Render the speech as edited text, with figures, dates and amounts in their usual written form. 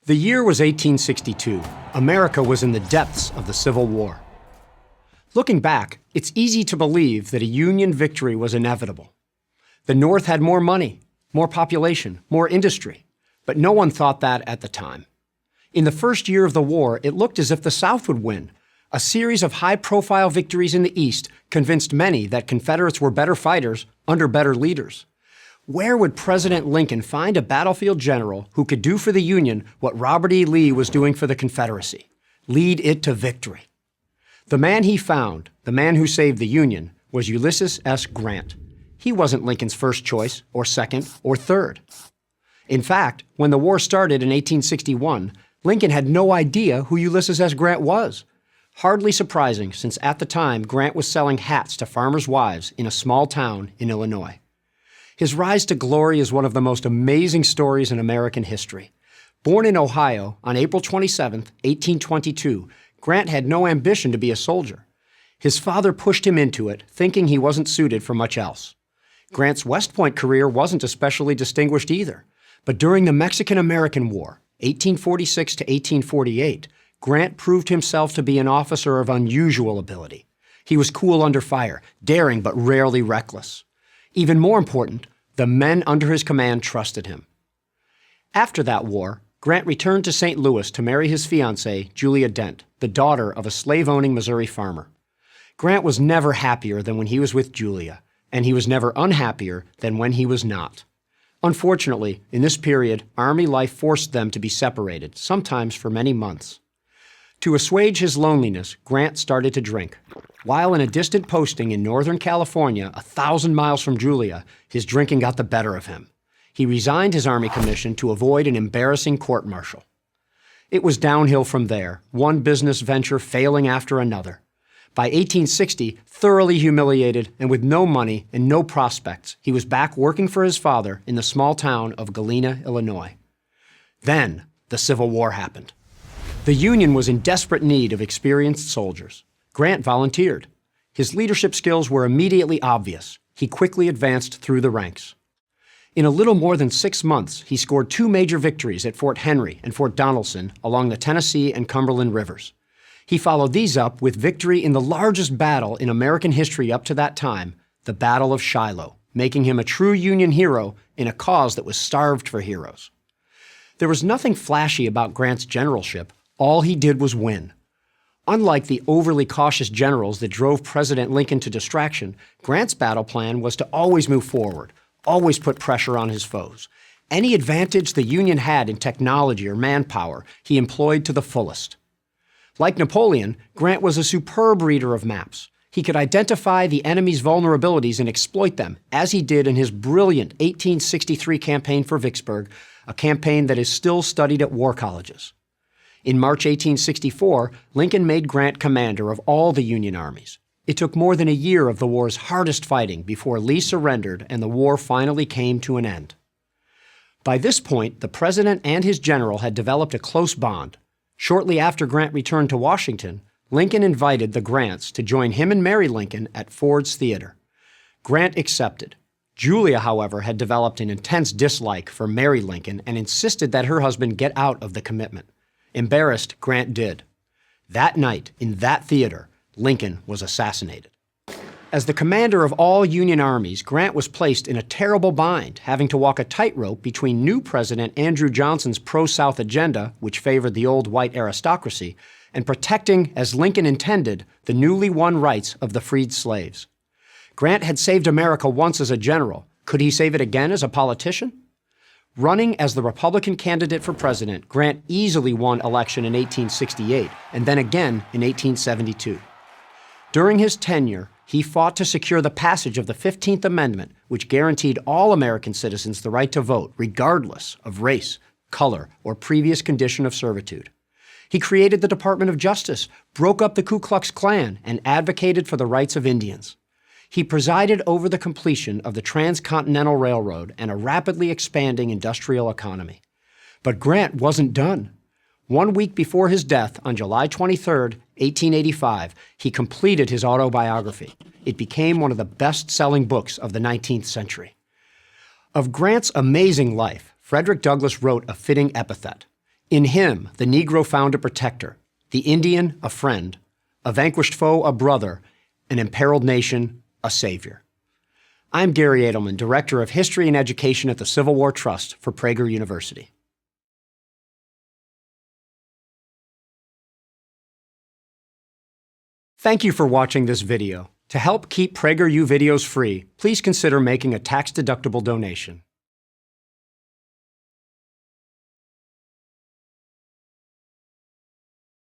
The year was 1862. America was in the depths of the Civil War. Looking back, it's easy to believe that a Union victory was inevitable. The North had more money, more population, more industry, but no one thought that at the time. In the first year of the war, it looked as if the South would win. A series of high-profile victories in the East convinced many that Confederates were better fighters under better leaders. Where would President Lincoln find a battlefield general who could do for the Union what Robert E. Lee was doing for the Confederacy? Lead it to victory. The man he found, the man who saved the Union, was Ulysses S. Grant. He wasn't Lincoln's first choice, or second, or third. In fact, when the war started in 1861, Lincoln had no idea who Ulysses S. Grant was. Hardly surprising, since at the time Grant was selling hats to farmers' wives in a small town in Illinois. His rise to glory is one of the most amazing stories in American history. Born in Ohio on April 27, 1822, Grant had no ambition to be a soldier. His father pushed him into it, thinking he wasn't suited for much else. Grant's West Point career wasn't especially distinguished either. But during the Mexican-American War, 1846 to 1848, Grant proved himself to be an officer of unusual ability. He was cool under fire, daring but rarely reckless. Even more important, the men under his command trusted him. After that war, Grant returned to St. Louis to marry his fiancée, Julia Dent, the daughter of a slave-owning Missouri farmer. Grant was never happier than when he was with Julia, and he was never unhappier than when he was not. Unfortunately, in this period, Army life forced them to be separated, sometimes for many months. To assuage his loneliness, Grant started to drink. While in a distant posting in Northern California, 1,000 miles from Julia, his drinking got the better of him. He resigned his Army commission to avoid an embarrassing court-martial. It was downhill from there, one business venture failing after another. By 1860, thoroughly humiliated and with no money and no prospects, he was back working for his father in the small town of Galena, Illinois. Then, the Civil War happened. The Union was in desperate need of experienced soldiers. Grant volunteered. His leadership skills were immediately obvious. He quickly advanced through the ranks. In a little more than 6 months, he scored 2 major victories at Fort Henry and Fort Donelson along the Tennessee and Cumberland rivers. He followed these up with victory in the largest battle in American history up to that time, the Battle of Shiloh, making him a true Union hero in a cause that was starved for heroes. There was nothing flashy about Grant's generalship. All he did was win. Unlike the overly cautious generals that drove President Lincoln to distraction, Grant's battle plan was to always move forward, always put pressure on his foes. Any advantage the Union had in technology or manpower, he employed to the fullest. Like Napoleon, Grant was a superb reader of maps. He could identify the enemy's vulnerabilities and exploit them, as he did in his brilliant 1863 campaign for Vicksburg, a campaign that is still studied at war colleges. In March 1864, Lincoln made Grant commander of all the Union armies. It took more than a year of the war's hardest fighting before Lee surrendered and the war finally came to an end. By this point, the president and his general had developed a close bond. Shortly after Grant returned to Washington, Lincoln invited the Grants to join him and Mary Lincoln at Ford's Theater. Grant accepted. Julia, however, had developed an intense dislike for Mary Lincoln and insisted that her husband get out of the commitment. Embarrassed, Grant did. That night, in that theater, Lincoln was assassinated. As the commander of all Union armies, Grant was placed in a terrible bind, having to walk a tightrope between new President Andrew Johnson's pro-South agenda, which favored the old white aristocracy, and protecting, as Lincoln intended, the newly won rights of the freed slaves. Grant had saved America once as a general. Could he save it again as a politician? Running as the Republican candidate for president, Grant easily won election in 1868 and then again in 1872. During his tenure, he fought to secure the passage of the 15th Amendment, which guaranteed all American citizens the right to vote, regardless of race, color, or previous condition of servitude. He created the Department of Justice, broke up the Ku Klux Klan, and advocated for the rights of Indians. He presided over the completion of the Transcontinental Railroad and a rapidly expanding industrial economy. But Grant wasn't done. 1 week before his death, on July 23, 1885, he completed his autobiography. It became one of the best-selling books of the 19th century. Of Grant's amazing life, Frederick Douglass wrote a fitting epithet. In him, the Negro found a protector, the Indian a friend, a vanquished foe a brother, an imperiled nation a savior. I'm Gary Edelman, Director of History and Education at the Civil War Trust for Prager University. Thank you for watching this video. To help keep PragerU videos free, please consider making a tax-deductible donation.